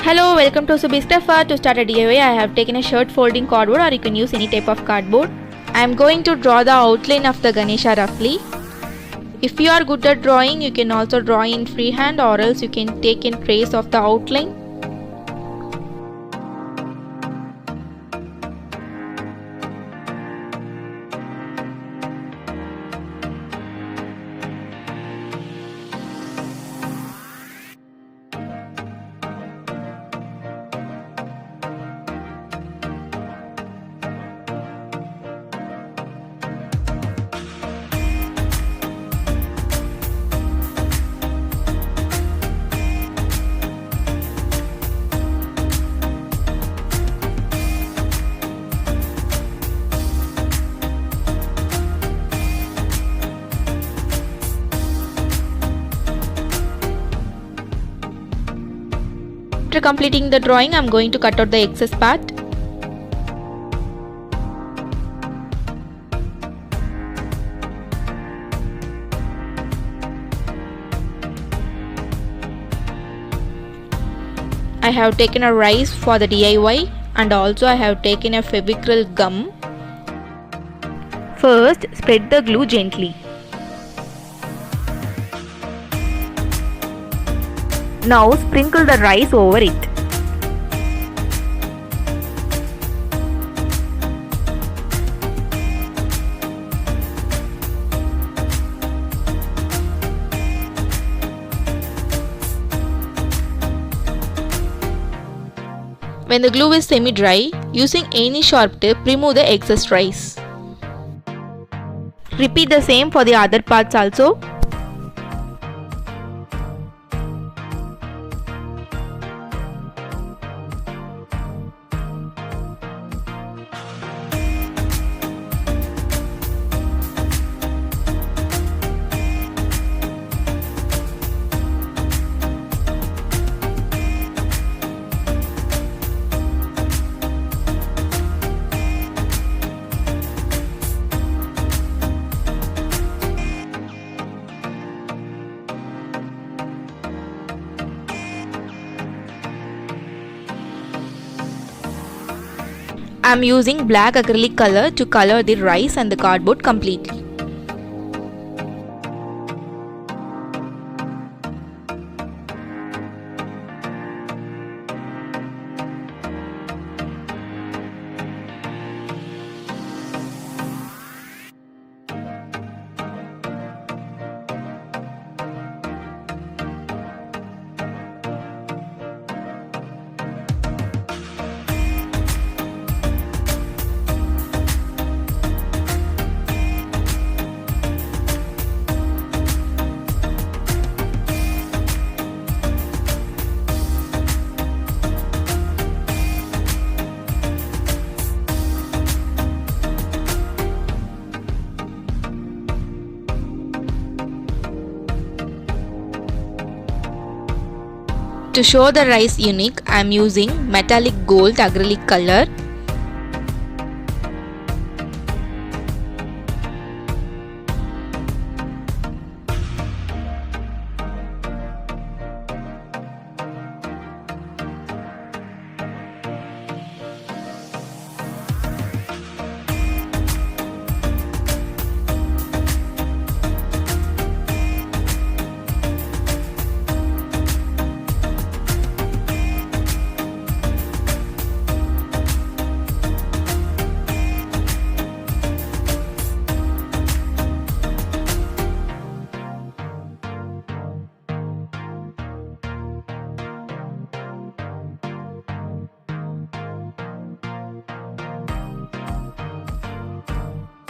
Hello, welcome to subhiscrafart. To start a DIY, I have taken a shirt folding cardboard, or you can use any type of cardboard. I am going to draw the outline of the Ganesha roughly. If you are good at drawing, you can also draw in freehand, or else you can take in trace of the outline. After completing the drawing, I am going to cut out the excess part. I have taken a rice for the DIY, and also I have taken a Fevicryl gum. First, spread the glue gently. Now sprinkle the rice over it. When the glue is semi-dry, using any sharp tip, remove the excess rice. Repeat the same for the other parts also. I am using black acrylic color to color the rice and the cardboard completely. To show the rice unique, I am using metallic gold acrylic color.